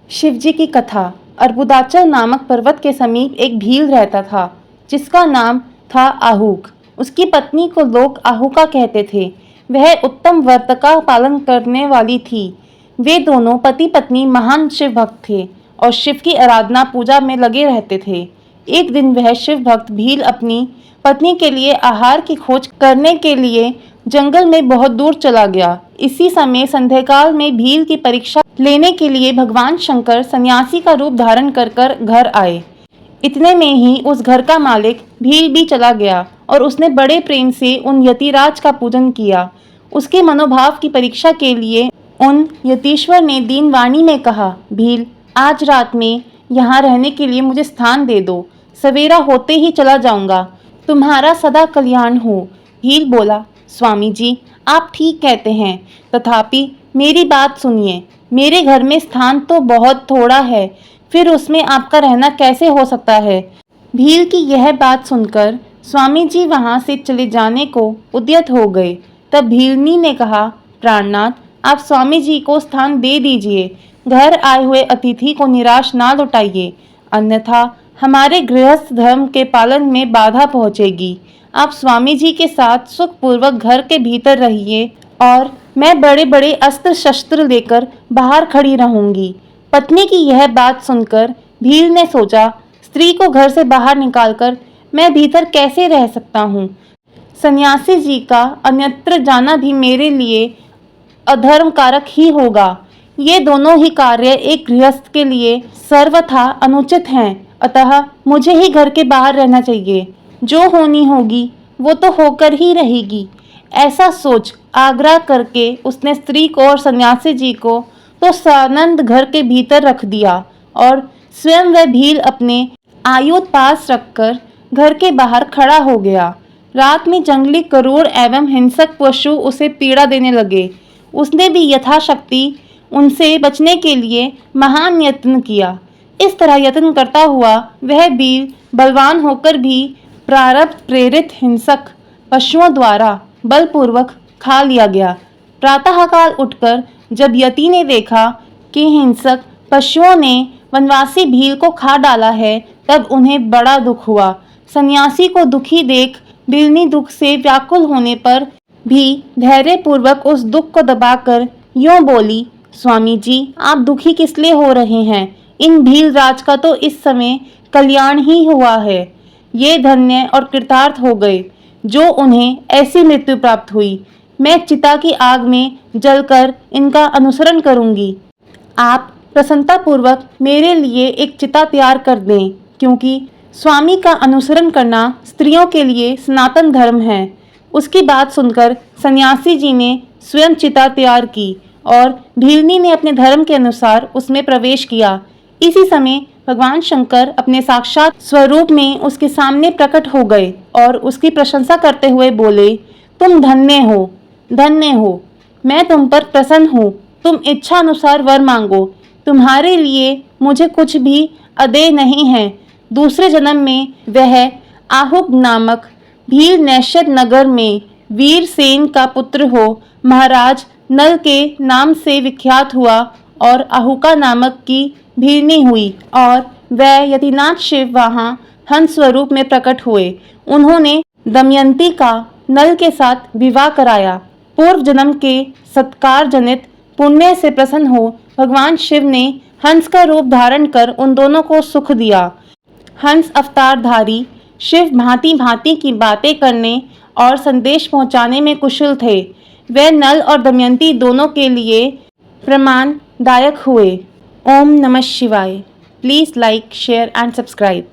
शिवजी की कथा। अर्बुदाचल नामक पर्वत के समीप एक भील रहता था जिसका नाम था आहूक। उसकी पत्नी को लोग आहूका कहते थे। वह उत्तम व्रत का पालन करने वाली थी। वे दोनों पति पत्नी महान शिव भक्त थे और शिव की आराधना पूजा में लगे रहते थे। एक दिन वह शिव भक्त भील अपनी पत्नी के लिए आहार की खोज करने के लिए जंगल में बहुत दूर चला गया। इसी समय संध्याकाल में भील की परीक्षा लेने के लिए भगवान शंकर सन्यासी का रूप धारण कर घर आए। इतने में ही उस घर का मालिक भील भी चला गया और उसने बड़े प्रेम से उन यतिराज का पूजन किया। उसके मनोभाव की परीक्षा के लिए उन यतीश्वर ने दीन वाणी में कहा, भील, आज रात में यहाँ रहने के लिए मुझे स्थान दे दो। सवेरा होते ही चला जाऊंगा। तुम्हारा सदा कल्याण हो। भील बोला, स्वामी जी, आप ठीक कहते हैं, तथापि मेरी बात सुनिए। मेरे घर में स्थान तो बहुत थोड़ा है, फिर उसमें आपका रहना कैसे हो सकता है। भील की यह बात सुनकर स्वामी जी वहां से चले जाने को उद्यत हो गए। तब भीलनी ने कहा, प्राणनाथ, आप स्वामी जी को स्थान दे दीजिए। घर आए हुए अतिथि को निराश ना लौटाइए, अन्यथा हमारे गृहस्थ धर्म के पालन में बाधा पहुंचेगी। आप स्वामी जी के साथ सुखपूर्वक घर के भीतर रहिए और मैं बड़े बड़े अस्त्र शस्त्र लेकर बाहर खड़ी रहूंगी। पत्नी की यह बात सुनकर भील ने सोचा, स्त्री को घर से बाहर निकालकर मैं भीतर कैसे रह सकता हूँ। सन्यासी जी का अन्यत्र जाना भी मेरे लिए अधर्म कारक ही होगा। ये दोनों ही कार्य एक गृहस्थ के लिए सर्वथा अनुचित हैं, अतः मुझे ही घर के बाहर रहना चाहिए। जो होनी होगी वो तो होकर ही रहेगी। ऐसा सोच आग्रह करके उसने स्त्री को और सन्यासी जी को तो सानंद घर के भीतर रख दिया और स्वयं वह भील अपने आयुध पास रखकर घर के बाहर खड़ा हो गया। रात में जंगली करूर एवं हिंसक पशु उसे पीड़ा देने लगे। उसने भी यथाशक्ति उनसे बचने के लिए महान यत्न किया। इस तरह यत्न करता हुआ वह भील बलवान होकर भी प्रारब्ध प्रेरित हिंसक पशुओं द्वारा बलपूर्वक खा लिया गया। प्रातःकाल उठकर जब यति ने देखा कि हिंसक पशुओं ने वनवासी भील को खा डाला है, तब उन्हें बड़ा दुख हुआ। सन्यासी को दुखी देख भीलनी दुख से व्याकुल होने पर भी धैर्यपूर्वक उस दुख को दबाकर यूं बोली, स्वामी जी, आप दुखी किस लिए हो रहे हैं। इन भील राज का तो इस समय कल्याण ही हुआ है। ये धन्य और कृतार्थ हो गए जो उन्हें ऐसी मृत्यु प्राप्त हुई। मैं चिता की आग में जलकर इनका अनुसरण करूंगी। आप प्रसन्नतापूर्वक मेरे लिए एक चिता तैयार कर दें, क्योंकि स्वामी का अनुसरण करना स्त्रियों के लिए सनातन धर्म है। उसकी बात सुनकर सन्यासी जी ने स्वयं चिता तैयार की और भीलनी ने अपने धर्म के अनुसार उसमें प्रवेश किया। इसी समय भगवान शंकर अपने साक्षात स्वरूप में उसके सामने प्रकट हो गए और उसकी प्रशंसा करते हुए बोले, तुम धन्य हो, धन्य हो। मैं तुम पर प्रसन्न हूँ। तुम इच्छा अनुसार वर मांगो। तुम्हारे लिए मुझे कुछ भी अदेय नहीं है। दूसरे जन्म में वह आहूक नामक भील नैश्य नगर में वीरसेन का पुत्र हो महाराज नल के नाम से विख्यात हुआ और आहूका नामक की भीलनी हुई और वह यतिनाथ शिव वहाँ हंस स्वरूप में प्रकट हुए। उन्होंने दमयंती का नल के साथ विवाह कराया। पूर्व जन्म के सत्कार जनित पुण्य से प्रसन्न हो भगवान शिव ने हंस का रूप धारण कर उन दोनों को सुख दिया। हंस अवतारधारी शिव भांति भांति की बातें करने और संदेश पहुंचाने में कुशल थे। वे नल और दमयंती दोनों के लिए प्रमाणदायक हुए। ओम नमः शिवाय। Please like, share and subscribe.